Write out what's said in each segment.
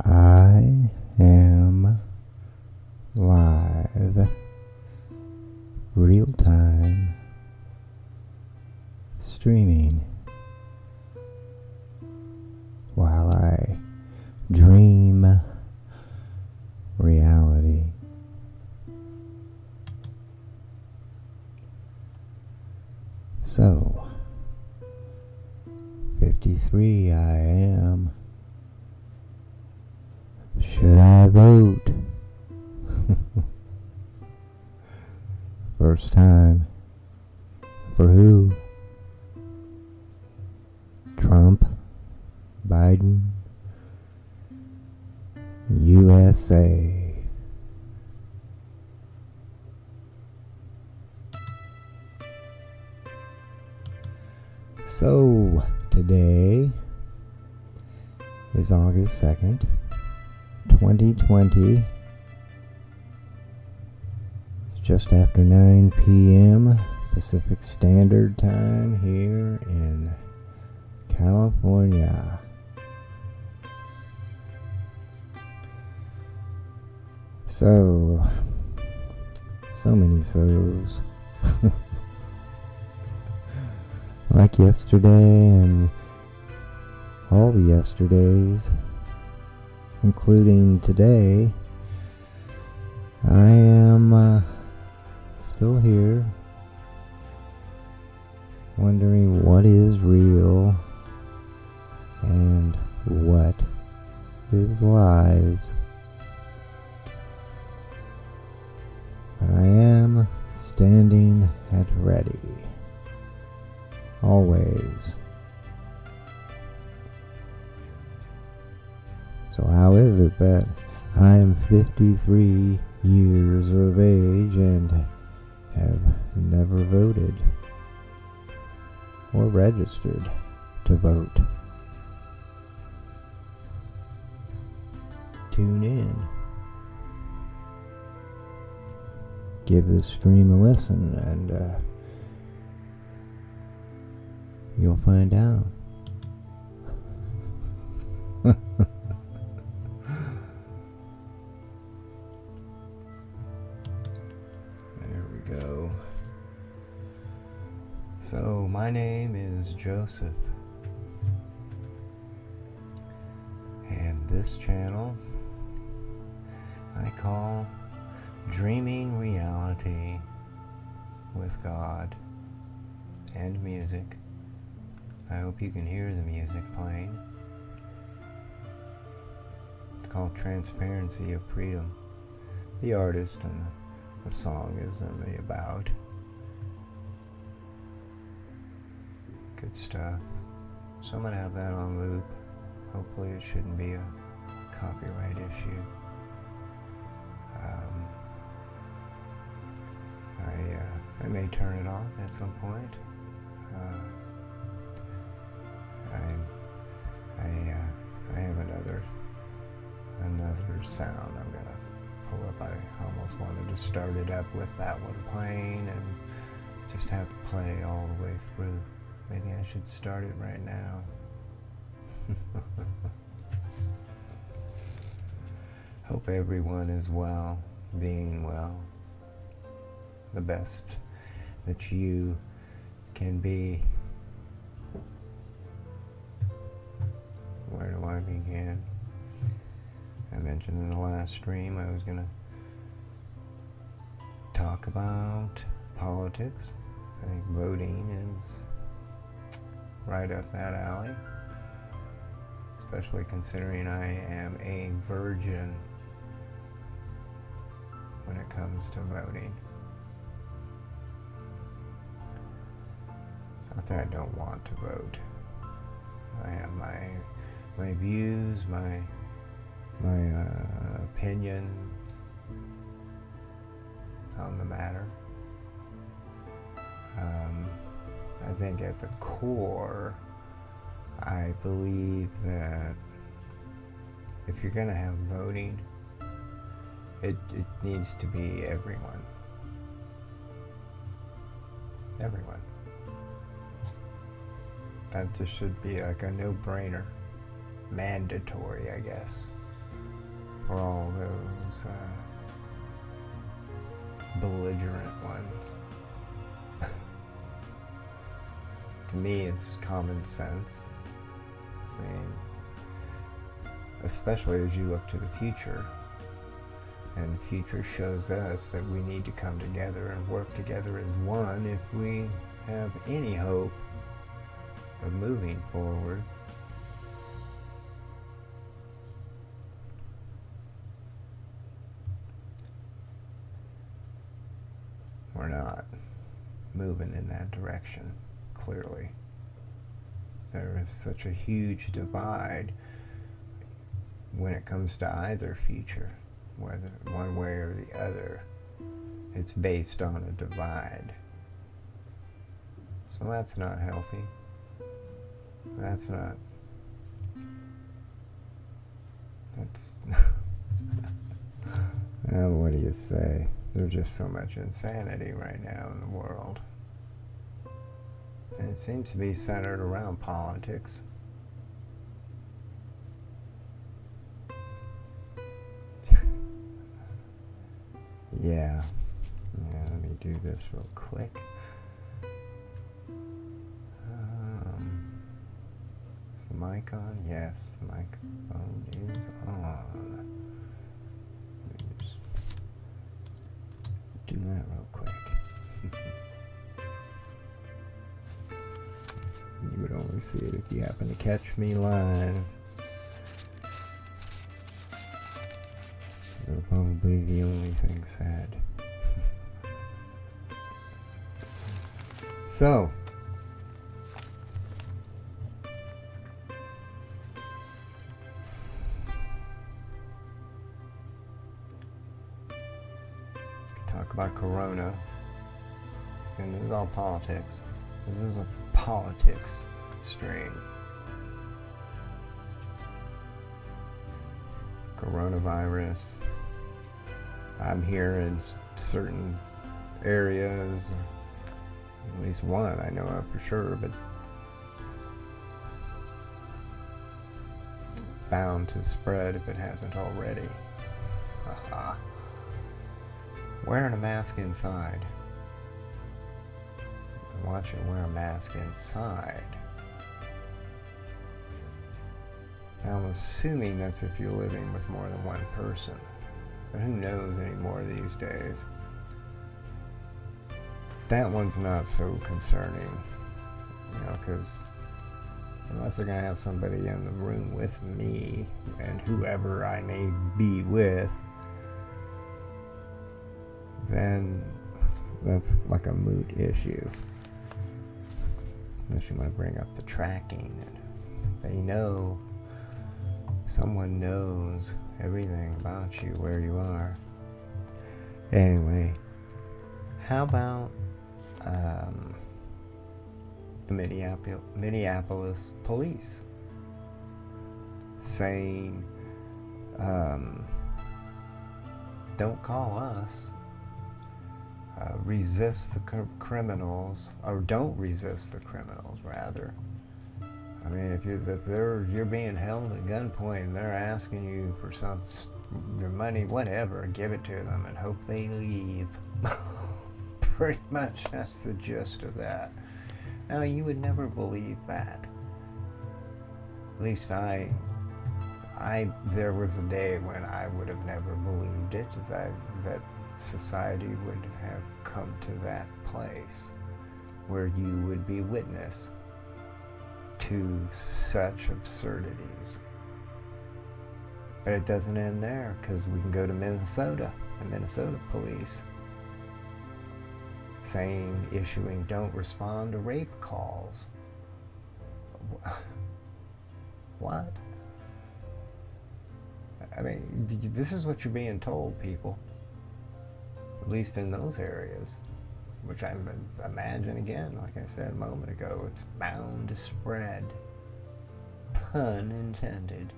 I am live, real time, streaming while I dream reality. So, 53 I am. Should I vote? First time. For who? Trump? Biden? USA. So, today is August 2nd, 2020. It's just after 9 p.m. Pacific Standard Time here in California. So many so's. Like yesterday and all the yesterdays, including today, I am still here, wondering what is real and what is lies. But I am standing at ready, always. So how is it that I am 53 years of age and have never voted or registered to vote? Tune in. Give this stream a listen and you'll find out. There we go. So, my name is Joseph, and this channel I call Dreaming Reality with God and Music. I hope you can hear the music playing. It's called Transparency of Freedom. The artist and the song is in the about. Good stuff. So I'm going to have that on loop. Hopefully it shouldn't be a copyright issue. I may turn it off at some point. I have another sound I'm gonna pull up. I almost wanted to start it up with that one playing and just have it play all the way through. Maybe I should start it right now. Hope everyone is well, being well, the best that you can be. Where do I begin? I mentioned in the last stream I was going to talk about politics. I think voting is right up that alley, especially considering I am a virgin when it comes to voting. It's not that I don't want to vote. I have my views, my opinions on the matter. I think at the core, I believe that if you're going to have voting, it needs to be everyone. That just should be like a no-brainer. mandatory, I guess, for all those belligerent ones. To me, it's common sense. I mean, especially as you look to the future, and the future shows us that we need to come together and work together as one if we have any hope of moving forward. We're not moving in that direction, clearly. There is such a huge divide when it comes to either future, whether one way or the other. It's based on a divide. So that's not healthy. That's well, what do you say? There's just so much insanity right now in the world. And it seems to be centered around politics. Yeah, let me do this real quick. Is the mic on? Yes, the microphone is on. Let me just do that real quick. You would only see it if you happen to catch me live. It'll probably be the only thing said. So, talk about Corona, and this is all politics. This is a politics stream. Coronavirus. I'm here in certain areas, at least one I know of for sure, but bound to spread if it hasn't already. Wearing a mask inside. Watch it wear a mask inside. Now, I'm assuming that's if you're living with more than one person. But who knows anymore these days? That one's not so concerning. Because unless they're going to have somebody in the room with me and whoever I may be with, then that's like a moot issue. Unless you want to bring up the tracking. And they know, someone knows everything about you, where you are. Anyway, how about the Minneapolis police saying, don't call us, resist the criminals, or don't resist the criminals, rather. I mean, if you're being held at gunpoint and they're asking you for your money, whatever, give it to them and hope they leave. Pretty much that's the gist of that. Now, you would never believe that. At least there was a day when I would have never believed it, that society would have come to that place where you would be witness to such absurdities. But it doesn't end there, because we can go to Minnesota, the Minnesota police issuing don't respond to rape calls. What? I mean, this is what you're being told, people. At least in those areas, which I imagine, again, like I said a moment ago, it's bound to spread. Pun intended.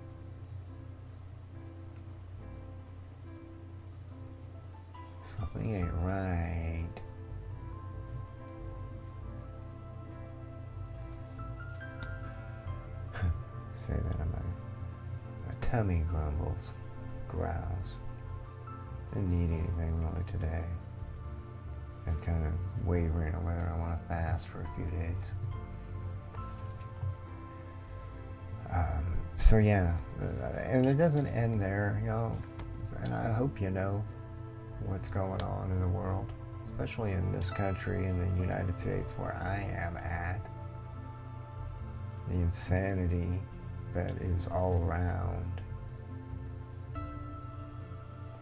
Something ain't right. Say that tummy grumbles, growls. Didn't eat anything really today. I'm kind of wavering on whether I want to fast for a few days. So yeah, and it doesn't end there, you know, and I hope you know what's going on in the world, especially in this country, in the United States where I am at. The insanity that is all around.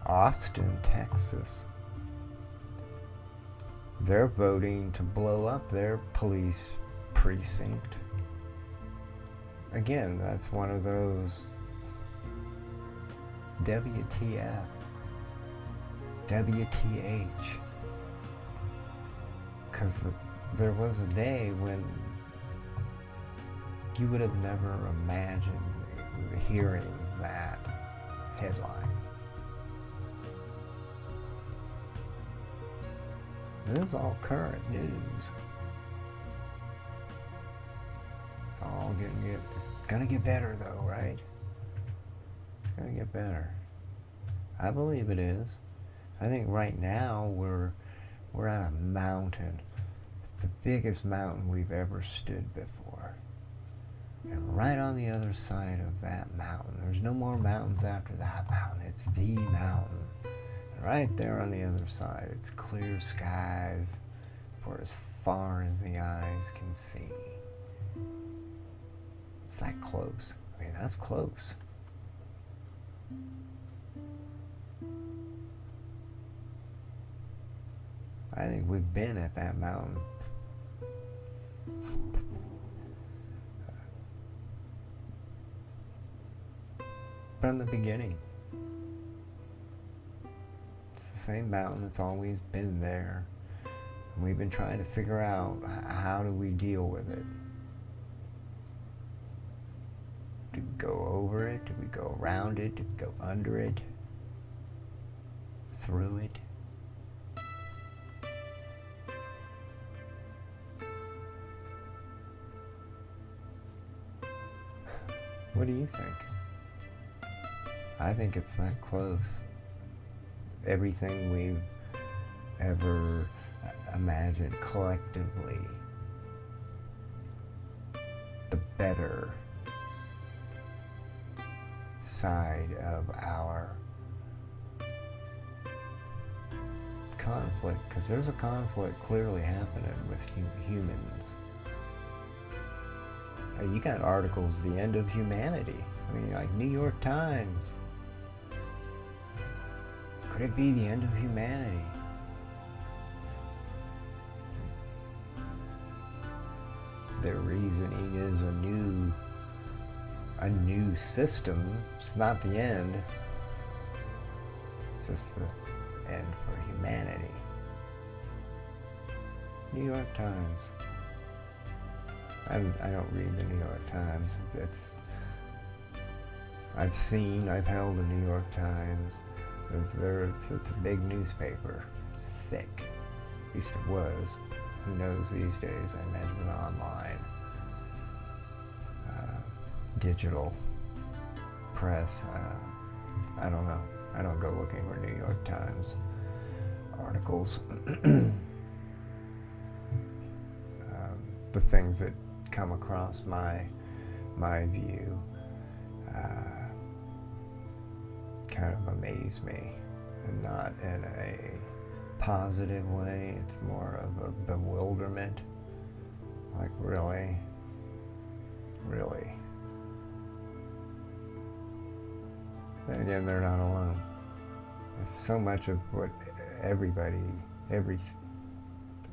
Austin, Texas. They're voting to blow up their police precinct. Again, that's one of those WTF, WTH. Because there was a day when you would have never imagined hearing that headline. This is all current news. It's all gonna get better though, right? It's gonna get better. I believe it is. I think right now we're at a mountain, the biggest mountain we've ever stood before. And right on the other side of that mountain, there's no more mountains after that mountain. It's the mountain. And right there on the other side, it's clear skies for as far as the eyes can see. It's that close. I mean, that's close. I think we've been at that mountain from the beginning. It's the same mountain that's always been there. And we've been trying to figure out how do we deal with it. Do we go over it? Do we go around it? Do we go under it? Through it? What do you think? I think it's that close. Everything we've ever imagined collectively, the better side of our conflict, because there's a conflict clearly happening with humans. You got articles, the end of humanity. I mean, like New York Times. Could it be the end of humanity? Their reasoning is a new system. It's not the end. It's just the end for humanity. New York Times. I don't read the New York Times. I've held a New York Times. It's a big newspaper. It's thick. At least it was. Who knows these days? I imagine with online. Digital press. I don't know. I don't go looking for New York Times articles. The things that come across my view kind of amaze me, and not in a positive way. It's more of a bewilderment. Like, really? Then again, they're not alone. It's so much of what every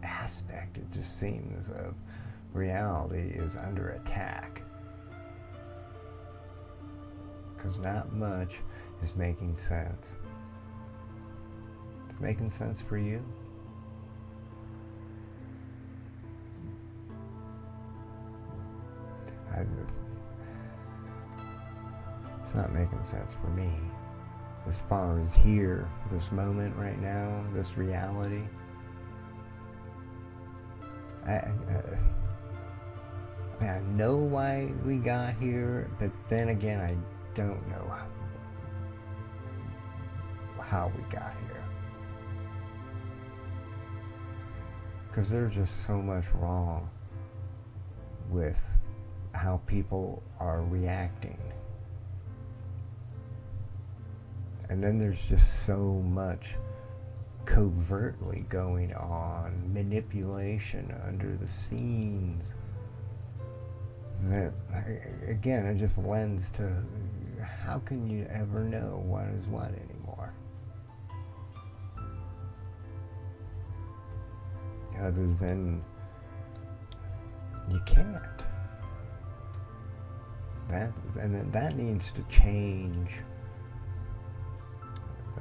aspect, it just seems, of reality is under attack. Because not much is making sense. It's making sense for you. It's not making sense for me. As far as here, this moment right now, this reality, I know why we got here, but then again, I don't know how we got here. Because there's just so much wrong with how people are reacting. And then there's just so much covertly going on, manipulation under the scenes, that, again, it just lends to how can you ever know what is what anymore? Other than you can't. That needs to change.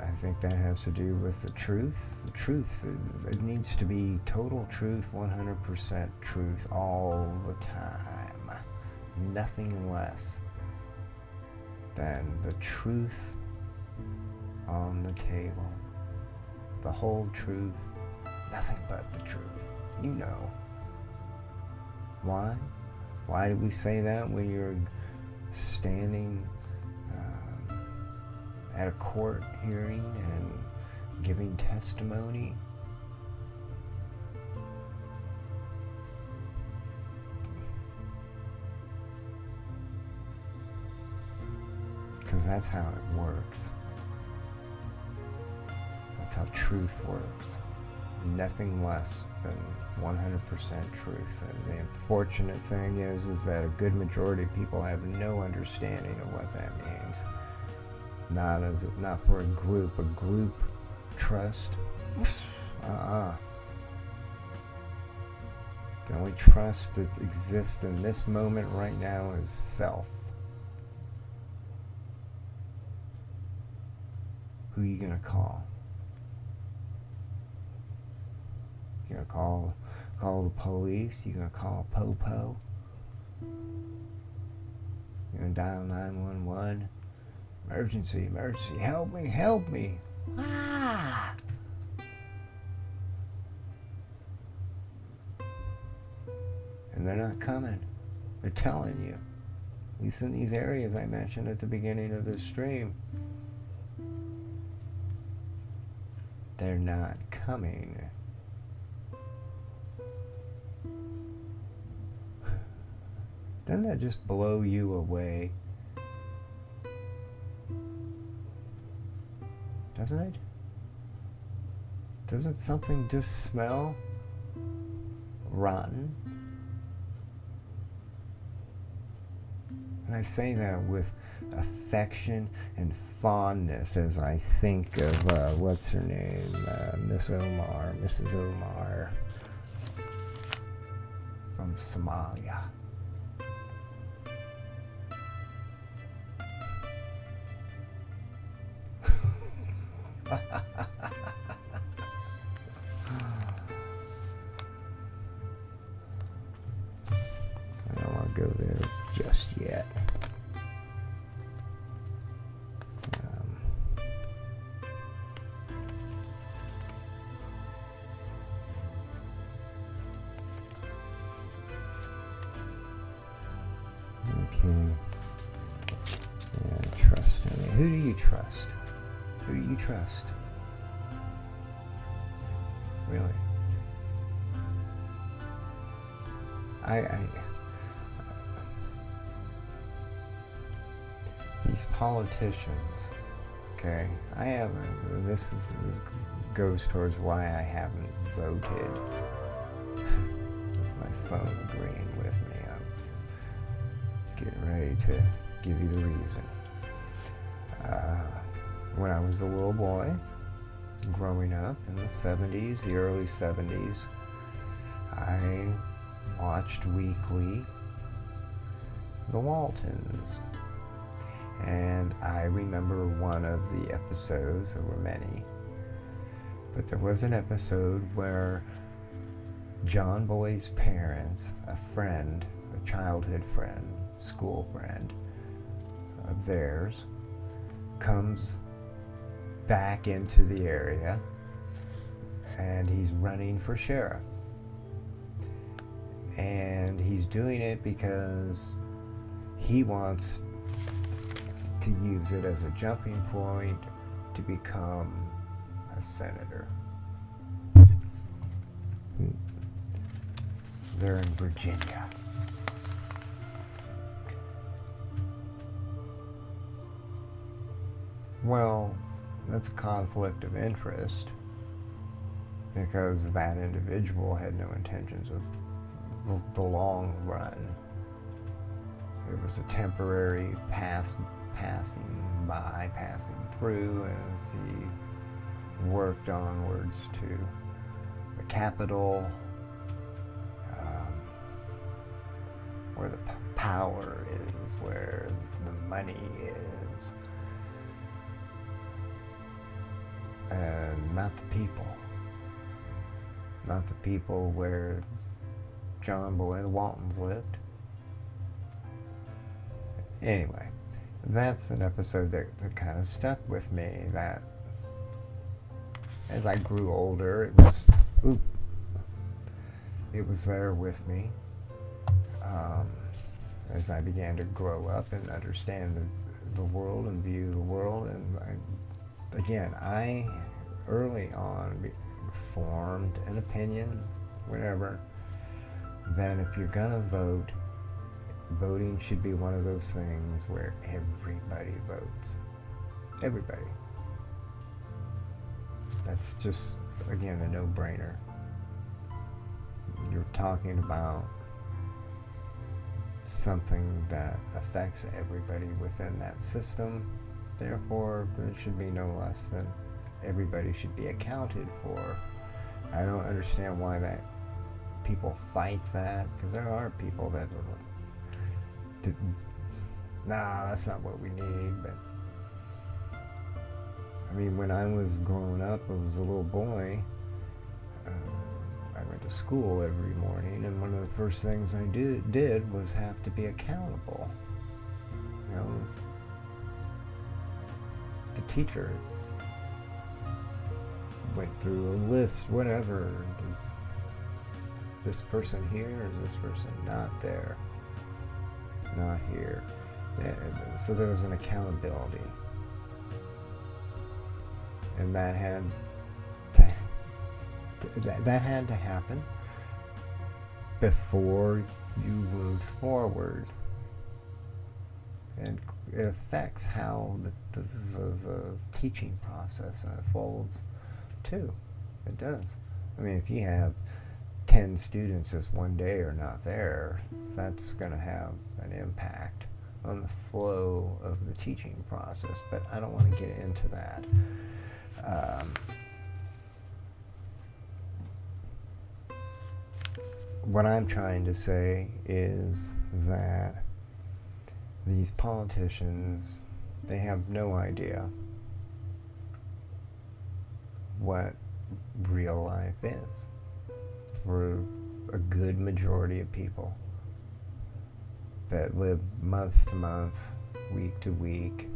I think that has to do with the truth. The truth, it needs to be total truth, 100% truth all the time. Nothing less than the truth on the table. The whole truth, nothing but the truth. You know. Why? Why do we say that when you're standing at a court hearing and giving testimony? Because that's how it works. That's how truth works. Nothing less than 100% truth. And the unfortunate thing is that a good majority of people have no understanding of what that means. Not for a group trust. The only trust that exists in this moment right now is self. Who are you gonna call? You gonna call the police? You gonna call Popo? You gonna dial 911? Emergency, help me. Ah! And they're not coming. They're telling you. At least in these areas I mentioned at the beginning of this stream. They're not coming. Doesn't that just blow you away? Doesn't it? Doesn't something just smell rotten? And I say that with affection and fondness as I think of, what's her name? Mrs. Omar from Somalia. I don't want to go there just yet. Okay. Yeah, trust. I mean, who do you trust? Who do you trust? Really? These politicians, okay, this goes towards why I haven't voted. With my phone agreeing with me, I'm getting ready to give you the reason. When I was a little boy, growing up in the 70s, the early 70s, I watched weekly The Waltons. And I remember one of the episodes, there were many, but there was an episode where John Boy's parents, a friend, a childhood friend, school friend of theirs, comes back into the area and he's running for sheriff. And he's doing it because he wants to use it as a jumping point to become a senator. They're in Virginia. Well, that's a conflict of interest because that individual had no intentions of the long run. It was a temporary passing through as he worked onwards to the capital, where the power is, where the money is, and not the people. Not the people where John Boy the Waltons lived. Anyway, that's an episode that kind of stuck with me, that as I grew older, it was there with me. As I began to grow up and understand the world and view the world, and I early on formed an opinion, whatever, that if you're gonna vote, voting should be one of those things where everybody votes. Everybody. That's just, again, a no-brainer. You're talking about something that affects everybody within that system. Therefore, there should be no less than everybody should be accounted for. I don't understand why that people fight that, because there are people that are, nah, that's not what we need. But I mean, when I was growing up, I was a little boy. I went to school every morning, and one of the first things I did was have to be accountable. You know, the teacher went through a list, whatever. Is this person here, or is this person not there? Not here. So there was an accountability. And that had to happen before you moved forward. And it affects how the teaching process unfolds too. It does. I mean, if you have 10 students as one day are not there, that's going to have an impact on the flow of the teaching process. But I don't want to get into that. What I'm trying to say is that these politicians, they have no idea what real life is for a good majority of people that live month to month, week to week,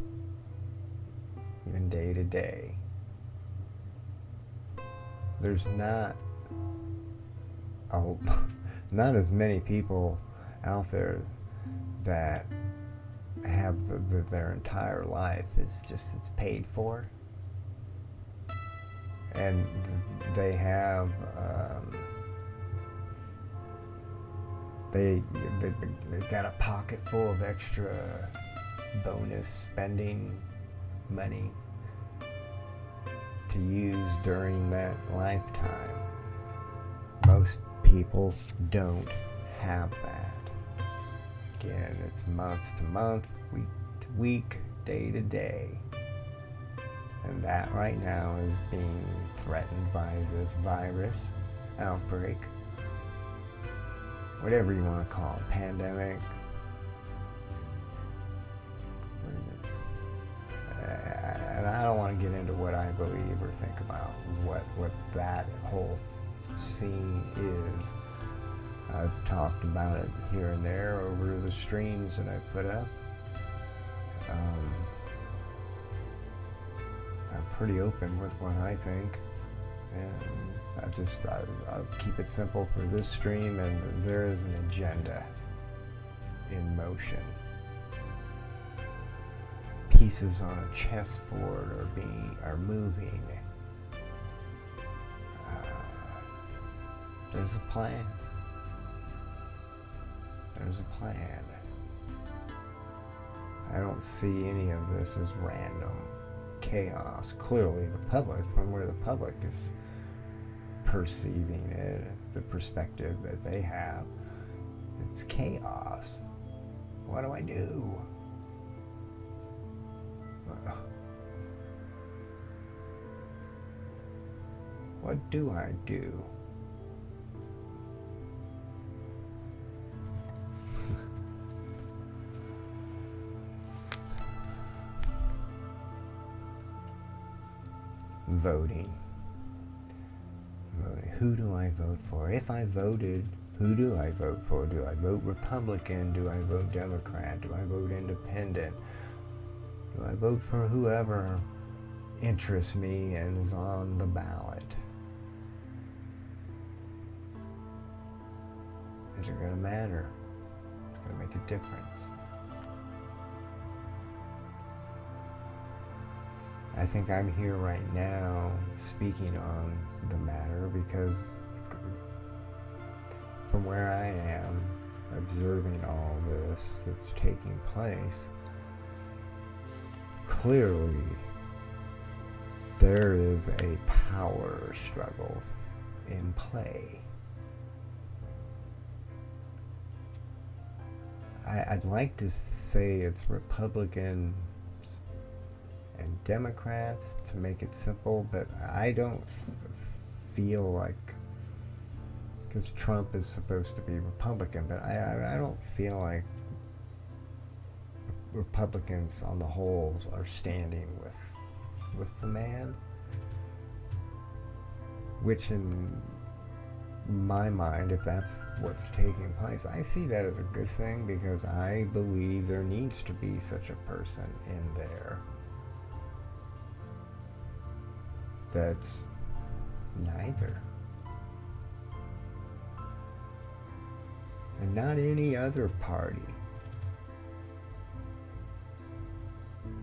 even day to day. There's not as many people out there that have their entire life is just, it's paid for, and they have they got a pocket full of extra bonus spending money to use during that lifetime. Most people don't have that. Again, it's month to month, week to week, day to day. And that right now is being threatened by this virus outbreak, whatever you want to call it, pandemic. And I don't want to get into what I believe or think about what that whole scene is. I've talked about it here and there over the streams that I put up. I'm pretty open with what I think, and I'll keep it simple for this stream, and there is an agenda in motion. pieces on a chessboard are moving. There's a plan. There's a plan. I don't see any of this as random chaos. Clearly the public, from where the public is perceiving it, the perspective that they have, it's chaos. What do I do? What do I do? Voting. Who do I vote for? If I voted, who do I vote for? Do I vote Republican? Do I vote Democrat? Do I vote Independent? Do I vote for whoever interests me and is on the ballot? Is it going to matter? It's going to make a difference. I think I'm here right now speaking on the matter because from where I am observing all this that's taking place, clearly there is a power struggle in play. I'd like to say it's Republican and Democrats to make it simple, but I don't feel like, because Trump is supposed to be Republican, but I don't feel like Republicans on the whole are standing with the man, which in my mind, if that's what's taking place, I see that as a good thing, because I believe there needs to be such a person in there that's neither. And not any other party.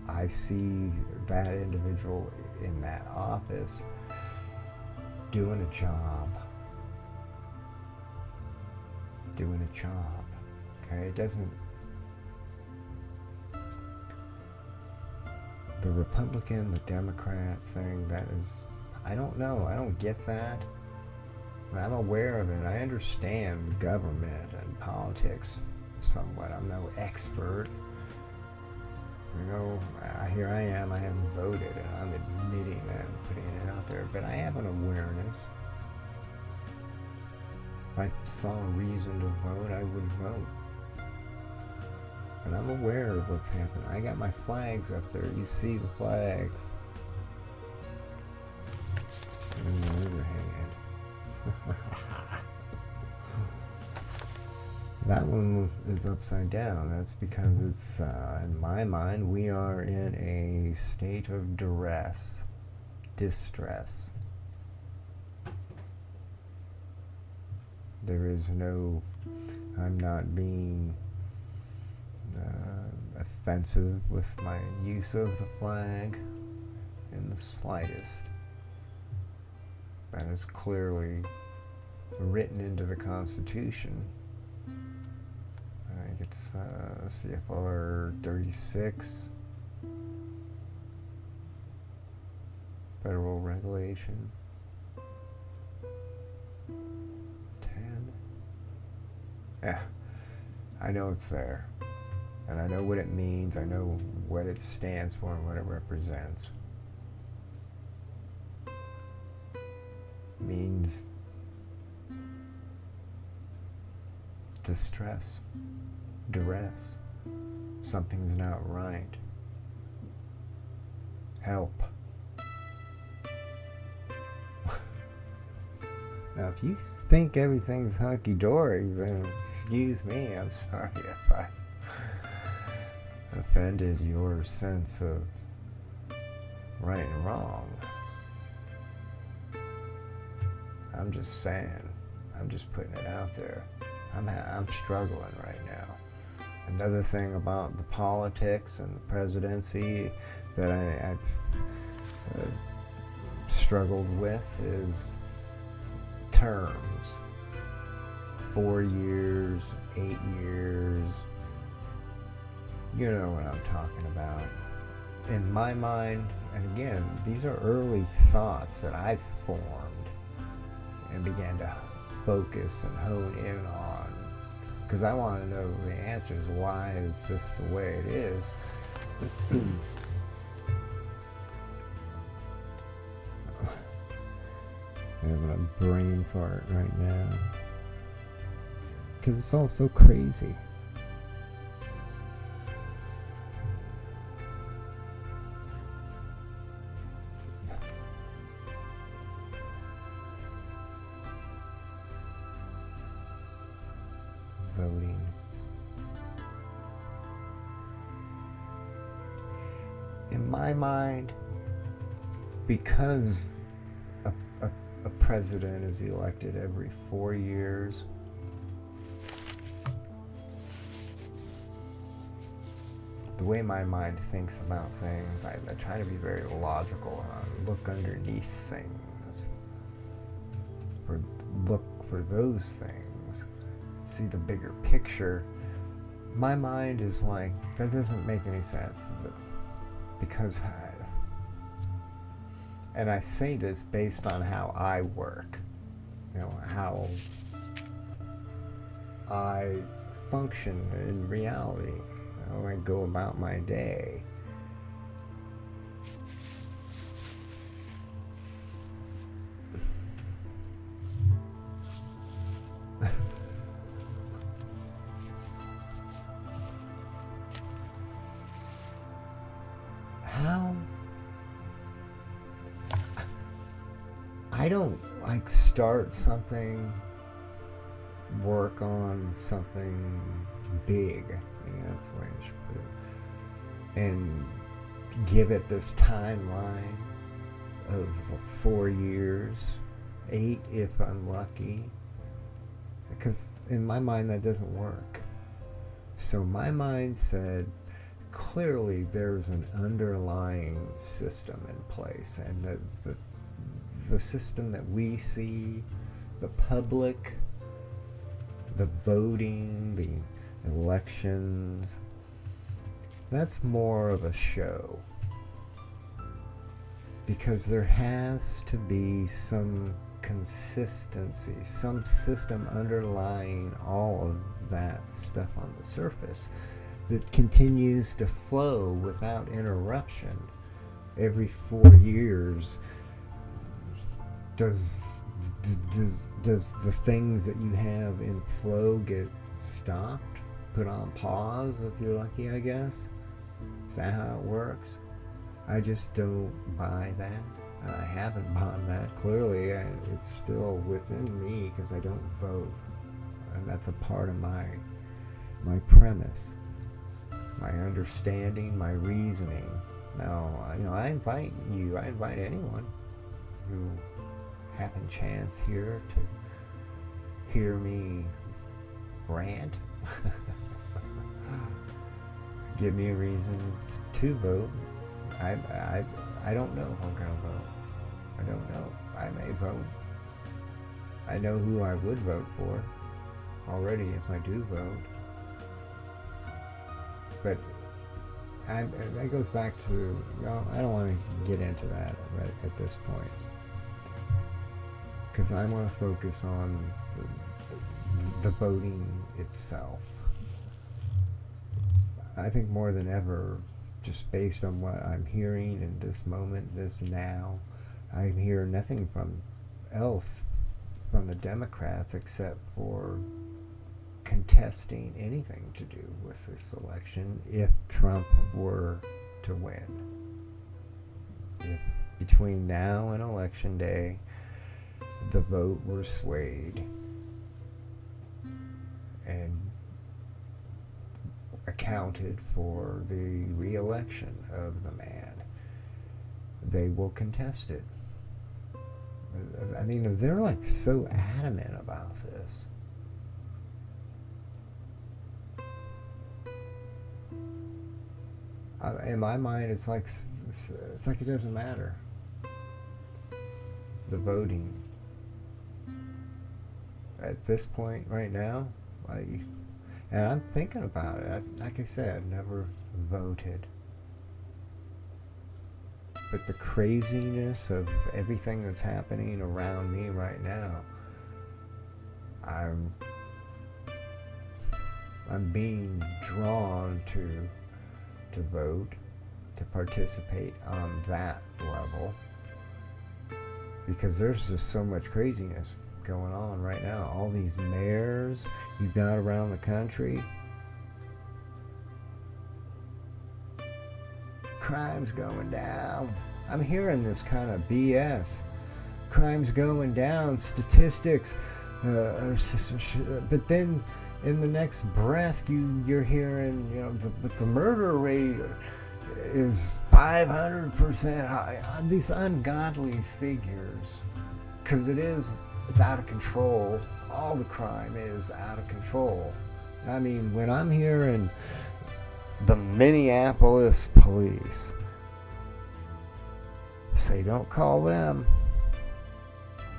I see that individual in that office doing a job. Okay, it doesn't. The Republican, the Democrat thing, that is, I don't know. I don't get that. I'm aware of it. I understand government and politics somewhat. I'm no expert. Here I am. I haven't voted, and I'm admitting that and putting it out there. But I have an awareness. If I saw a reason to vote, I would vote. But I'm aware of what's happening. I got my flags up there. You see the flags. On the other hand, that one is upside down. That's because it's, in my mind, we are in a state of distress. There is no, I'm not being offensive with my use of the flag in the slightest. That is clearly written into the Constitution. I think it's CFR 36, Federal Regulation 10. Yeah, I know it's there. And I know what it means. I know what it stands for and what it represents. It means distress, duress. Something's not right. Help. Now, if you think everything's hunky-dory, then excuse me, I'm sorry if I offended your sense of right and wrong. I'm just saying. I'm just putting it out there. I'm struggling right now. Another thing about the politics and the presidency that I've struggled with is terms. 4 years, 8 years. You know what I'm talking about. In my mind, and again, these are early thoughts that I've formed and began to focus and hone in on, because I want to know the answers. Why is this the way it is? I'm having a brain fart right now because it's all so crazy. Voting. In my mind, because a president is elected every 4 years, the way my mind thinks about things, I try to be very logical and I look underneath things, look for those things, see the bigger picture. My mind is like, that doesn't make any sense, because and I say this based on how I work, how I function in reality, how I go about my day. I don't start something, work on something big, that's the way I should put it, and give it this timeline of 4 years, 8 if I'm lucky, because in my mind that doesn't work. So my mind said, clearly there's an underlying system in place, and the system that we see, the public, the voting, the elections, that's more of a show. Because there has to be some consistency, some system underlying all of that stuff on the surface that continues to flow without interruption. Every 4 years, does the things that you have in flow get stopped, put on pause if you're lucky, I guess? Is that how it works? I just don't buy that. I haven't bought that. Clearly, it's still within me because I don't vote, and that's a part of my premise, my understanding, my reasoning. Now, I invite anyone who happen chance here to hear me rant, give me a reason to vote. I don't know if I'm gonna vote. I don't know. I may vote. I know who I would vote for already if I do vote. But that goes back to, I don't want to get into that right at this point, because I want to focus on the voting itself. I think more than ever, just based on what I'm hearing in this moment, this now, I hear nothing else from the Democrats except for contesting anything to do with this election if Trump were to win. If between now and Election Day the vote were swayed and accounted for the re-election of the man, they will contest it. I mean, they're like so adamant about this. in my mind, it's like it doesn't matter. The voting at this point right now, and I'm thinking about it. Like I said, I've never voted, but the craziness of everything that's happening around me right now, I'm being drawn to vote, to participate on that level, because there's just so much craziness going on right now. All these mayors you've got around the country, crime's going down. I'm hearing this kind of BS. Crime's going down, statistics, but then in the next breath you're hearing, but the murder rate is 500% high. These ungodly figures, because it's out of control. All the crime is out of control. I mean, when I'm hearing the Minneapolis police say, don't call them,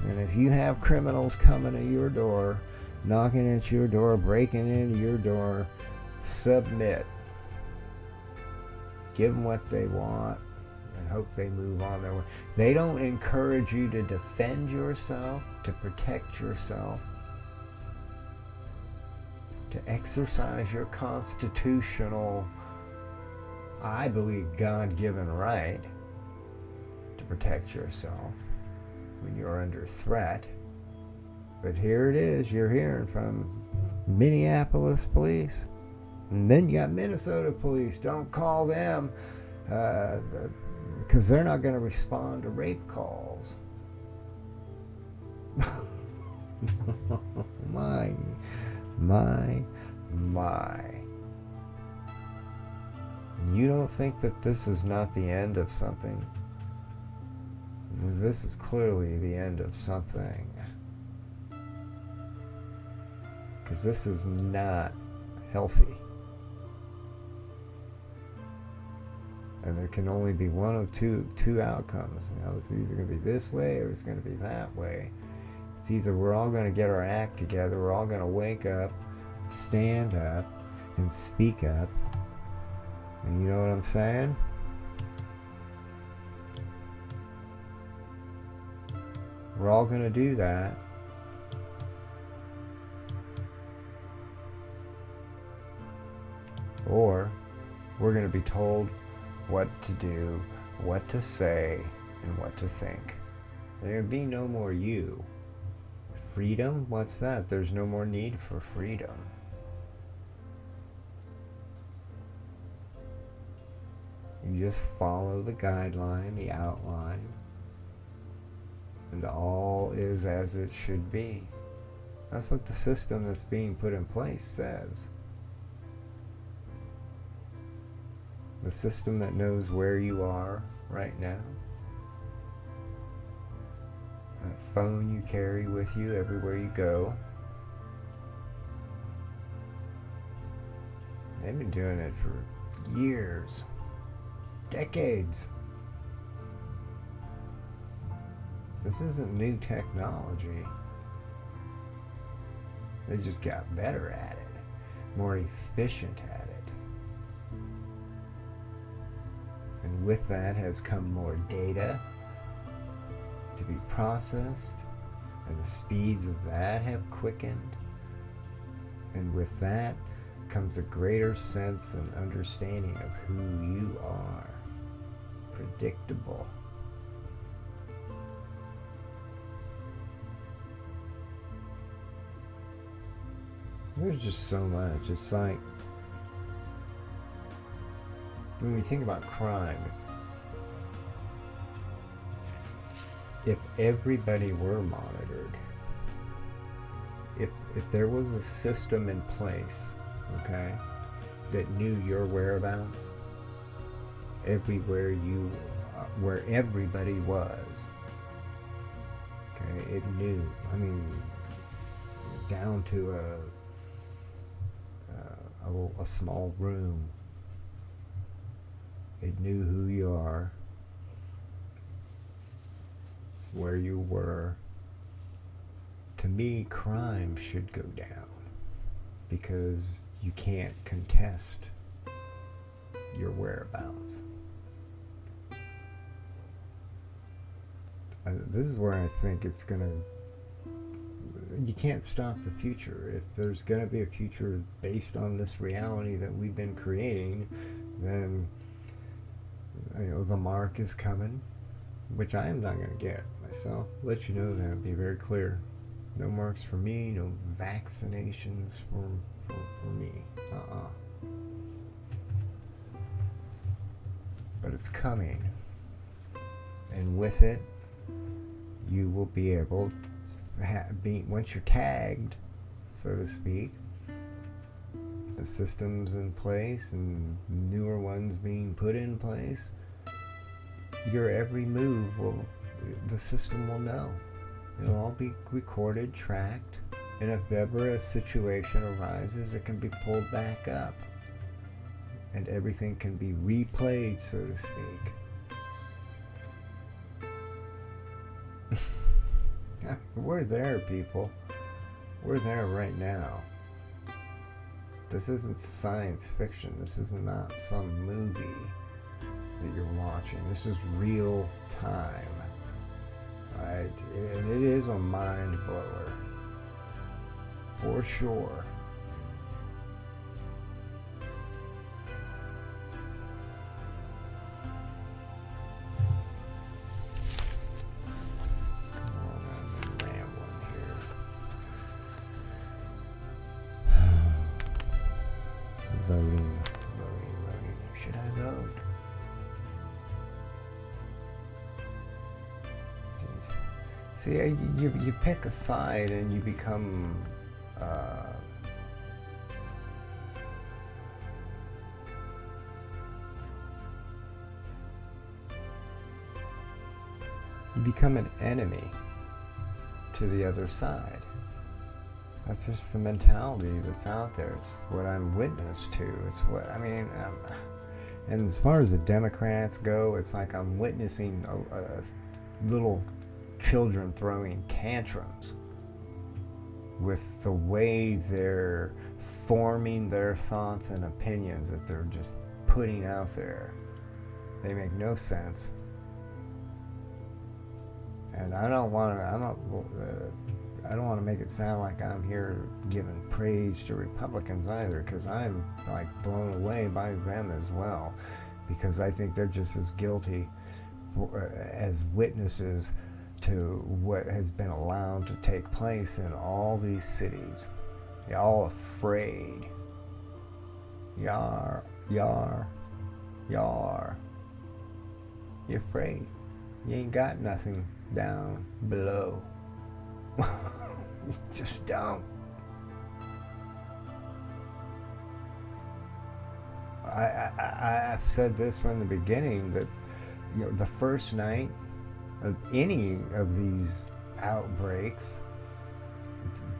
and if you have criminals coming to your door, knocking at your door, breaking into your door, submit. Give them what they want and hope they move on their way. They don't encourage you to defend yourself, to protect yourself, to exercise your constitutional, I believe, God-given right to protect yourself when you're under threat. But here it is, you're hearing from Minneapolis police. And then you got Minnesota police. Don't call them because they're not going to respond to rape calls. my. You don't think that this is not the end of something? This is clearly the end of something. Because this is not healthy. And there can only be one of two outcomes. It's either going to be this way or it's going to be that way. It's either we're all going to get our act together, we're all going to wake up, stand up, and speak up. And you know what I'm saying? We're all going to do that. Or we're going to be told what to do, what to say, and what to think. There'll be no more you. Freedom? What's that? There's no more need for freedom. You just follow the guideline, the outline, and all is as it should be. That's what the system that's being put in place says. The system that knows where you are right now. That phone you carry with you everywhere you go. They've been doing it for years, decades. This isn't new technology. They just got better at it, more efficient at it. And with that has come more data to be processed, and the speeds of that have quickened. And with that comes a greater sense and understanding of who you are. Predictable. There's just so much. It's like, when we think about crime, if everybody were monitored, if there was a system in place, okay, that knew your whereabouts, everywhere where everybody was, okay, it knew. I mean, down to a small room It knew who you are, where you were. To me, crime should go down because you can't contest your whereabouts. This is where I think it's gonna. You can't stop the future. If there's gonna be a future based on this reality that we've been creating, then the mark is coming, which I am not gonna get myself. Let you know that. Be very clear. No marks for me. No vaccinations for me. But it's coming, and with it, you will be able to once you're tagged, so to speak, the systems in place and newer ones being put in place, your every move the system will know. It'll all be recorded, tracked, and if ever a situation arises, it can be pulled back up, and everything can be replayed, so to speak. We're there, people. We're there right now. This isn't science fiction. This is not some movie that you're watching. This is real time. Right? And it is a mind blower. For sure. Voting. Should I vote? See, you pick a side and you become an enemy to the other side. That's just the mentality that's out there. It's what I'm witness to. It's what, I mean, and as far as the Democrats go, it's like I'm witnessing little children throwing tantrums with the way they're forming their thoughts and opinions that they're just putting out there. They make no sense. And I don't want to make it sound like I'm here giving praise to Republicans either, because I'm like blown away by them as well, because I think they're just as guilty as witnesses to what has been allowed to take place in all these cities. Y'all afraid. Y'all. You're afraid. You ain't got nothing down below. You just don't. I've said this from the beginning that the first night of any of these outbreaks,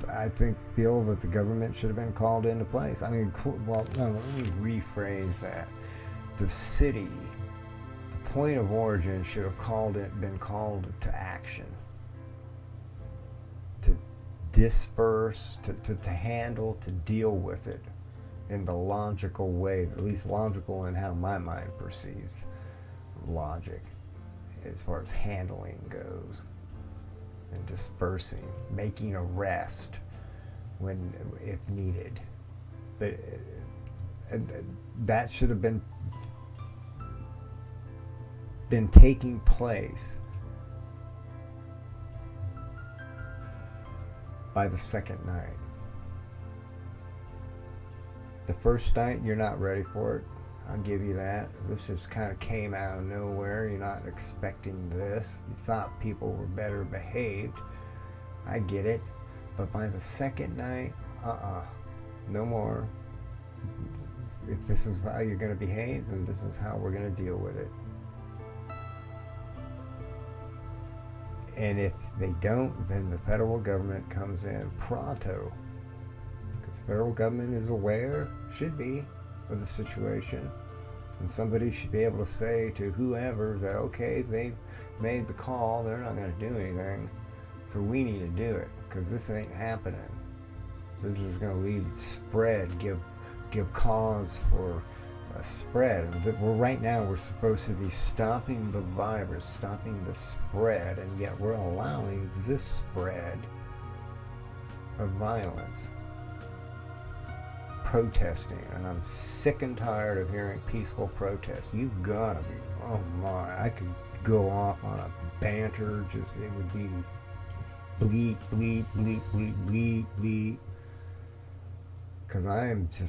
I feel that the government should have been called into place. I mean, well, no, let me rephrase that. The city, the point of origin, should have been called to action, to disperse, to handle, to deal with it in the logical way, at least logical in how my mind perceives logic as far as handling goes, and dispersing, making arrest when if needed. But that should have been taking place by the second night. The first night, you're not ready for it. I'll give you that. This just kind of came out of nowhere. You're not expecting this. You thought people were better behaved. I get it. But by the second night, no more. If this is how you're going to behave, then this is how we're going to deal with it. And if they don't, then the federal government comes in pronto. Because the federal government is aware, should be, of the situation. And somebody should be able to say to whoever that, okay, they've made the call, they're not going to do anything, so we need to do it, because this ain't happening. This is going to lead spread, give cause for a spread. And right now we're supposed to be stopping the virus, stopping the spread, and yet we're allowing this spread of violence. Protesting, and I'm sick and tired of hearing peaceful protests. You've got to be, oh my, I could go off on a banter, just, it would be bleep, bleep, bleep, bleep, bleep, bleep, because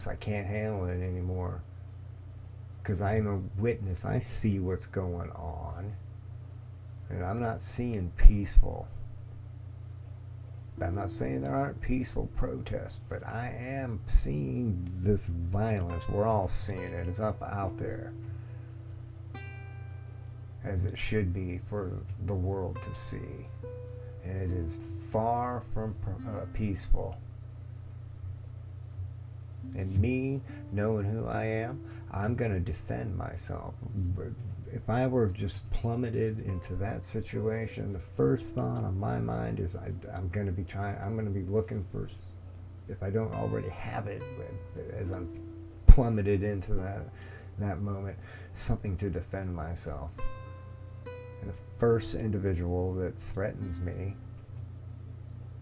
I can't handle it anymore, because I am a witness. I see what's going on, and I'm not seeing peaceful. I'm not saying there aren't peaceful protests, but I am seeing this violence. We're all seeing it. It's up out there, as it should be for the world to see. And it is far from peaceful. And me, knowing who I am, I'm going to defend myself. If I were just plummeted into that situation, the first thought on my mind is I'm going to be looking for, if I don't already have it, as I'm plummeted into that moment, something to defend myself. And the first individual that threatens me,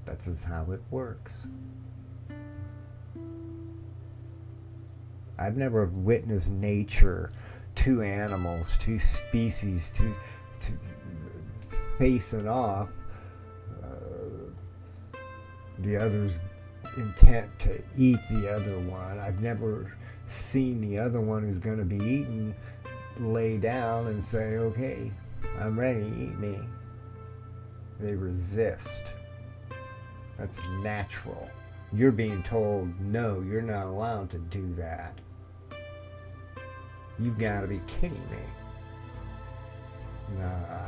that's just how it works. I've never witnessed nature, two animals, two species, two facing off, the other's intent to eat the other one. I've never seen the other one who's going to be eaten lay down and say, okay, I'm ready, eat me. They resist. That's natural. You're being told, no, you're not allowed to do that. You've got to be kidding me.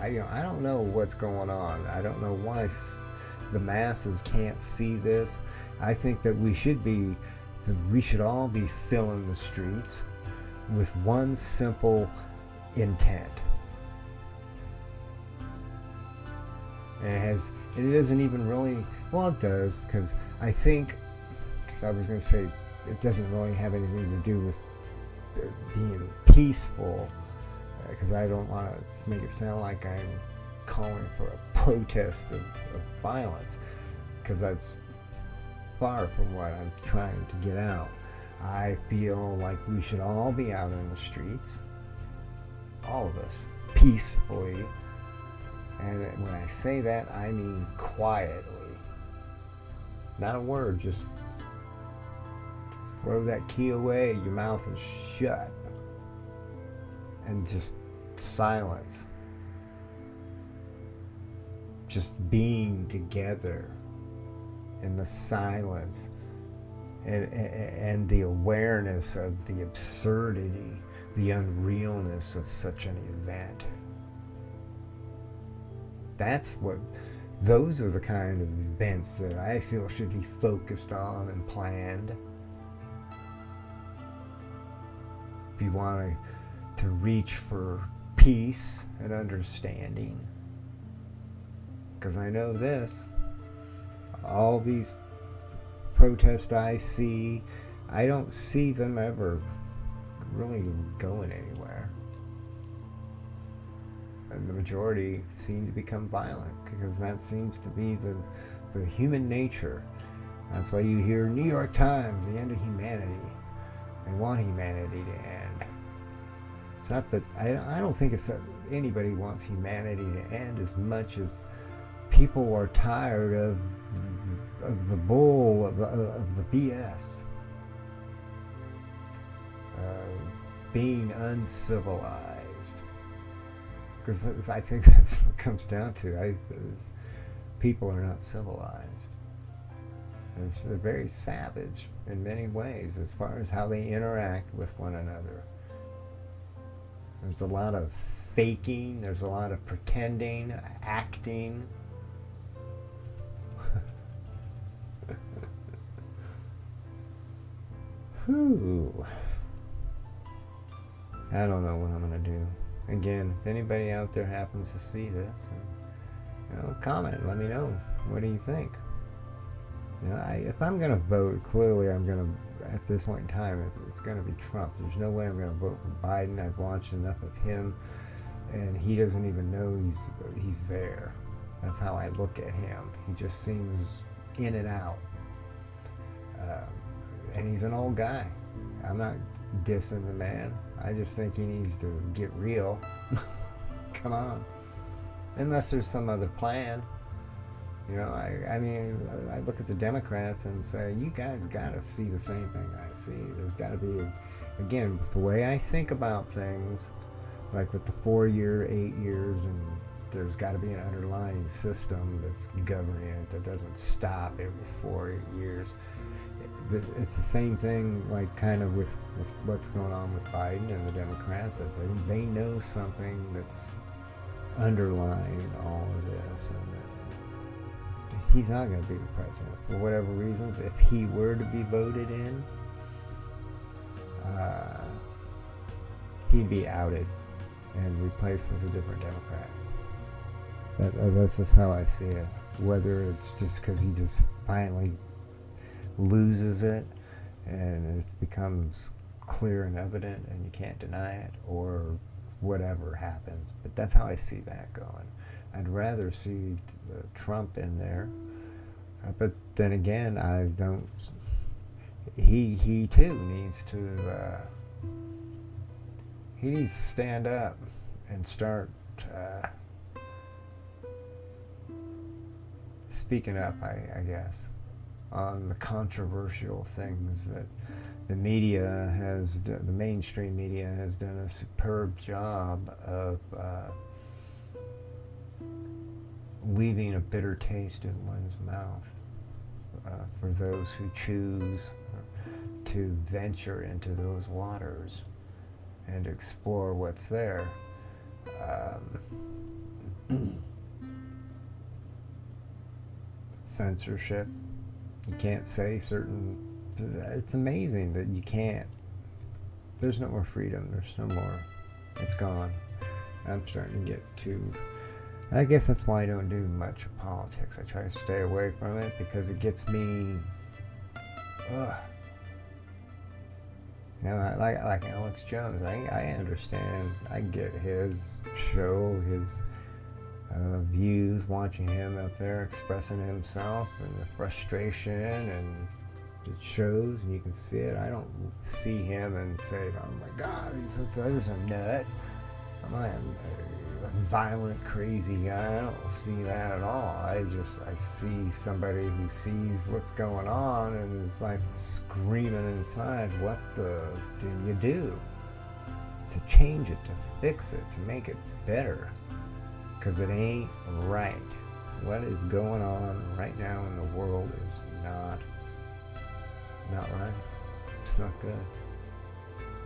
I don't know what's going on. I don't know why the masses can't see this. I think that we should all be filling the streets with one simple intent. And it doesn't even really, well, it does, because I was going to say, it doesn't really have anything to do with being peaceful, because I don't want to make it sound like I'm calling for a protest of violence, because that's far from what I'm trying to get out. I feel like we should all be out in the streets, all of us, peacefully. And when I say that, I mean quietly. Not a word, just throw that key away, your mouth is shut. And just silence. Just being together in the silence and the awareness of the absurdity, the unrealness of such an event. Those are the kind of events that I feel should be focused on and planned. If you want to reach for peace and understanding. Because I know this, all these protests I see, I don't see them ever really going anywhere. And the majority seem to become violent, because that seems to be the human nature. That's why you hear New York Times, the end of humanity. They want humanity to end. It's not that, I don't think it's that anybody wants humanity to end as much as people are tired of the bull, of the BS. Being uncivilized. Because I think that's what it comes down to. People are not civilized. They're very savage in many ways as far as how they interact with one another. There's a lot of faking, there's a lot of pretending, acting. Whew. I don't know what I'm going to do. Again, if anybody out there happens to see this, comment, let me know. What do you think? If I'm going to vote, clearly I'm going to, at this point in time, it's going to be Trump. There's no way I'm going to vote for Biden. I've watched enough of him, and he doesn't even know he's there. That's how I look at him. He just seems in and out. And he's an old guy. I'm not dissing the man. I just think he needs to get real. Come on. Unless there's some other plan. I mean, I look at the Democrats and say, you guys got to see the same thing I see. There's got to be, again, the way I think about things, like with the 4-year, 8 years, and there's got to be an underlying system that's governing it that doesn't stop every 4 or 8 years. It's the same thing, like kind of with what's going on with Biden and the Democrats, that they know something that's underlying all of this, and that he's not going to be the president for whatever reasons. If he were to be voted in, he'd be outed and replaced with a different Democrat. That's just how I see it. Whether it's just because he just finally loses it and it becomes clear and evident and you can't deny it, or whatever happens. But that's how I see that going. I'd rather see Trump in there, but then again, I don't. He too needs to. He needs to stand up and start speaking up. I guess, on the controversial things that the media has, the mainstream media has done a superb job of leaving a bitter taste in one's mouth for those who choose to venture into those waters and explore what's there. Censorship. You can't say certain. It's amazing that you can't. There's no more freedom. There's no more. It's gone. I'm starting to get too. I guess that's why I don't do much of politics. I try to stay away from it because it gets me. Like Alex Jones, I understand. I get his show, his views, watching him up there expressing himself and the frustration, and it shows and you can see it. I don't see him and say, oh my God, he's a nut. I'm not a violent, crazy guy. I don't see that at all. I see somebody who sees what's going on and is like screaming inside, what do you do to change it, to fix it, to make it better? Because it ain't right. What is going on right now in the world is not right. It's not good.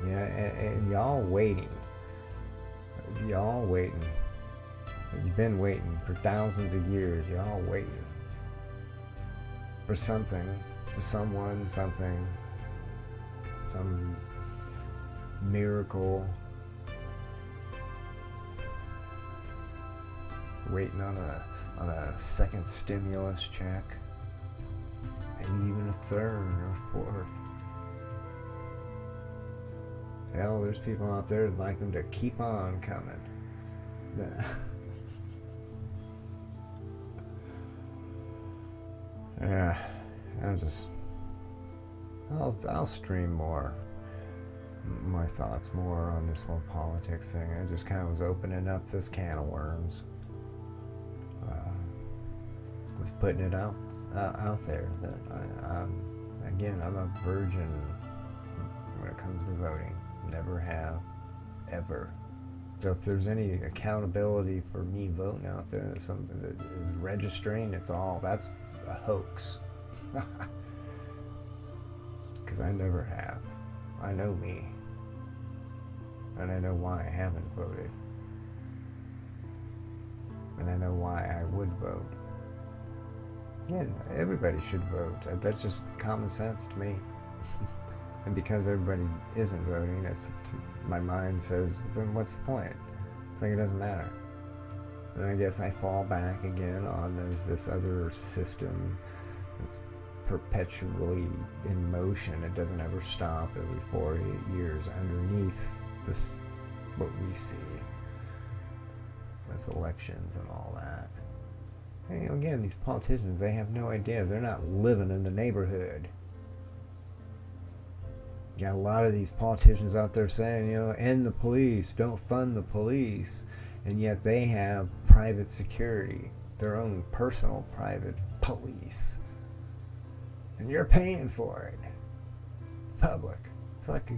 Yeah, and y'all waiting. You've been waiting for thousands of years. Y'all waiting for something, for someone, something, some miracle. Waiting on a second stimulus check, maybe even a third or fourth. Hell, there's people out there that like them to keep on coming. Yeah, I'll stream more, my thoughts more on this whole politics thing. I just kind of was opening up this can of worms with putting it out there that I'm a virgin when it comes to voting. Never have, ever. So if there's any accountability for me voting out there, that something that is registering, that's a hoax. Because I never have. I know me. And I know why I haven't voted. And I know why I would vote. Yeah, everybody should vote. That's just common sense to me. And because everybody isn't voting, my mind says, then what's the point? It's like it doesn't matter. And I guess I fall back again on there's this other system that's perpetually in motion. It doesn't ever stop every 4 or 8 years underneath this, what we see with elections and all that. And, again, these politicians, they have no idea. They're not living in the neighborhood. You got a lot of these politicians out there saying, end the police, don't fund the police, and yet they have private security, their own personal private police, and you're paying for it. Public. It's like,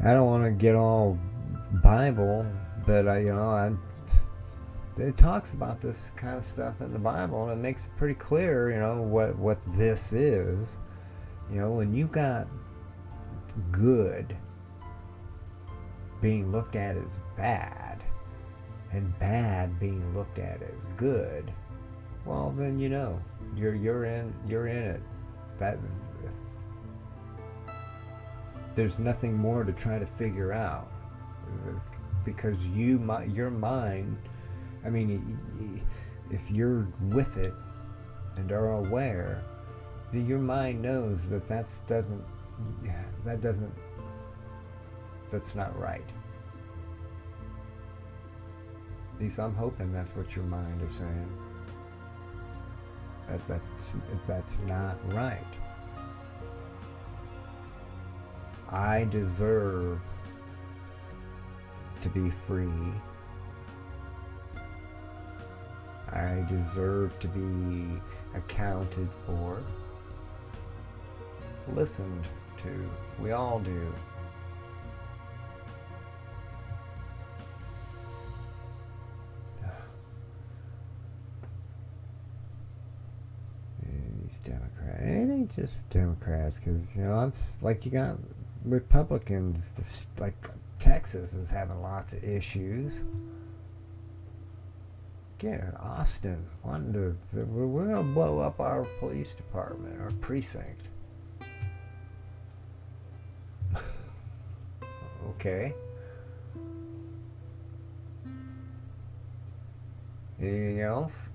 I don't want to get all Bible, but it talks about this kind of stuff in the Bible, and it makes it pretty clear, what this is. When you got good being looked at as bad, and bad being looked at as good, well, then you're in it. That there's nothing more to try to figure out, because your mind. I mean, if you're with it and are aware, then your mind knows that's not right. At least I'm hoping that's what your mind is saying. That's not right. I deserve to be free. I deserve to be accounted for, listened to. We all do. These Democrats. It ain't just Democrats, because, you got Republicans, like Texas is having lots of issues. Again, Austin we're going to blow up our police department, our precinct. Okay. Anything else?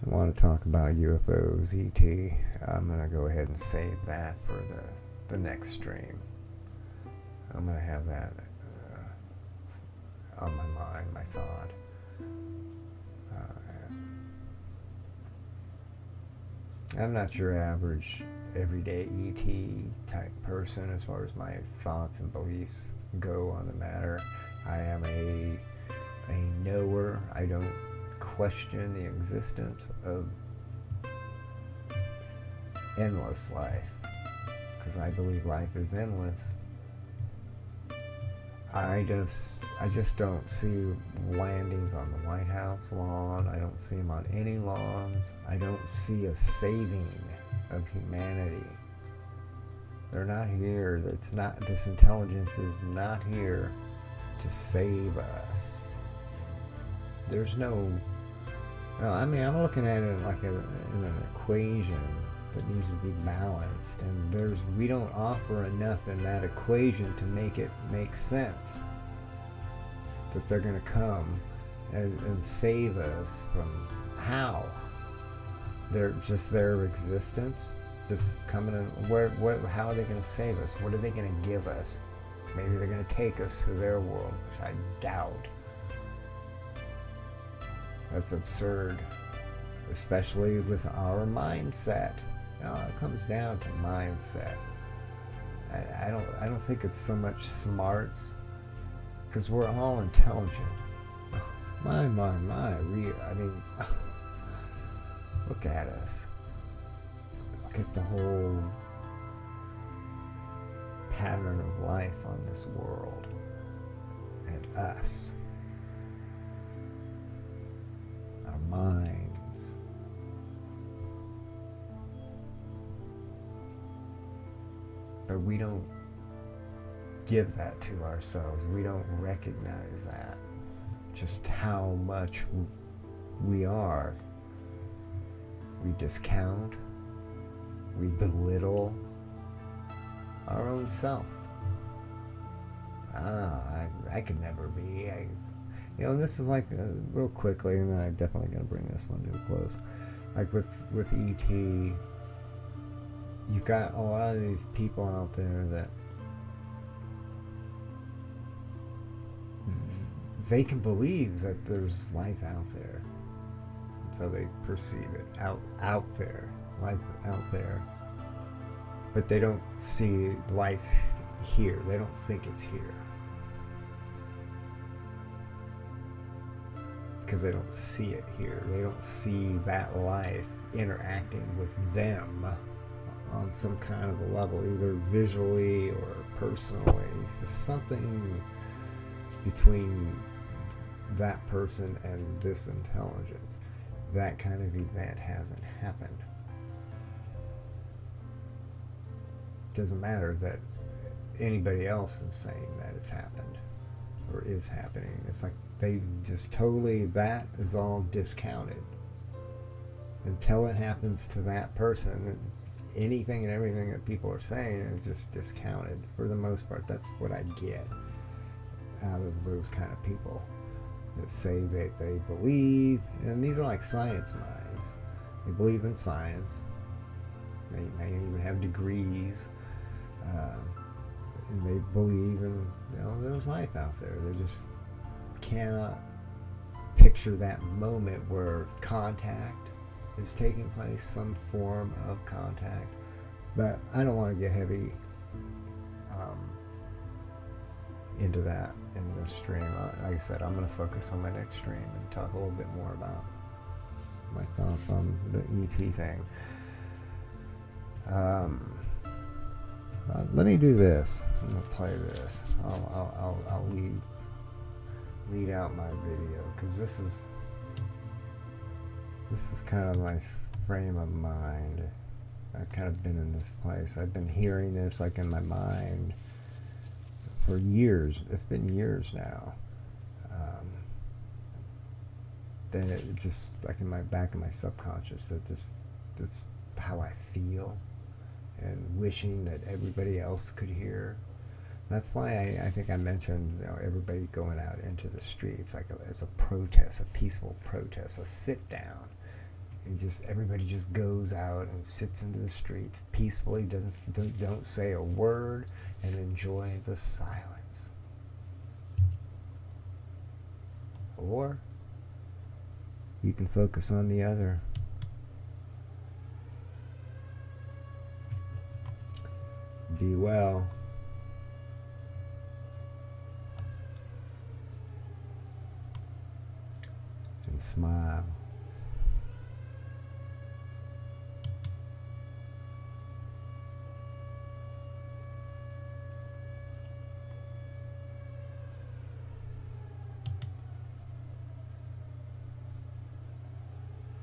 I want to talk about UFOs, ET. I'm going to go ahead and save that for the next stream. I'm going to have that on my mind, my thought. I'm not your average everyday ET type person as far as my thoughts and beliefs go on the matter. I am a knower. I don't question the existence of endless life, because I believe life is endless. I just don't see landings on the White House lawn. I don't see them on any lawns. I don't see a saving of humanity. They're not here. This intelligence is not here to save us. There's I'm looking at it like in an equation that needs to be balanced, and we don't offer enough in that equation to make it make sense that they're going to come and save us from how? Their existence, just coming in. How are they going to save us? What are they going to give us? Maybe they're going to take us to their world, which I doubt. That's absurd, especially with our mindset. It comes down to mindset. I don't think it's so much smarts, because we're all intelligent. My. Look at us. Look at the whole pattern of life on this world and us. Our minds. But we don't give that to ourselves. We don't recognize that, just how much we are. We discount, we belittle our own self. I could never be. This is like, real quickly, and then I'm definitely going to bring this one to a close. Like with E.T., you've got a lot of these people out there that they can believe that there's life out there. So they perceive it out there, life out there. But they don't see life here. They don't think it's here. Because they don't see it here. They don't see that life interacting with them on some kind of a level, either visually or personally. It's just something between that person and this intelligence. That kind of event hasn't happened. Doesn't matter that anybody else is saying that it's happened or is happening. It's like they just totally, that is all discounted. Until it happens to that person, anything and everything that people are saying is just discounted. For the most part, that's what I get out of those kind of people that say that they believe, and these are like science minds. They believe in science. They may even have degrees, and they believe in, there's life out there. They just cannot picture that moment where contact is taking place, some form of contact. But I don't want to get heavy into that in this stream. Like I said, I'm going to focus on my next stream and talk a little bit more about my thoughts on the ET thing. Let me do this. I'm going to play this. I'll lead out my video, because this is kind of my frame of mind. I've kind of been in this place. I've been hearing this like in my mind for years. It's been years now. Then it just, like in my back of my subconscious, that's how I feel, and wishing that everybody else could hear. That's why I think I mentioned, everybody going out into the streets, like as a protest, a peaceful protest, a sit down. And just everybody just goes out and sits into the streets peacefully, don't say a word, and enjoy the silence. Or you can focus on the other. Be well. And smile.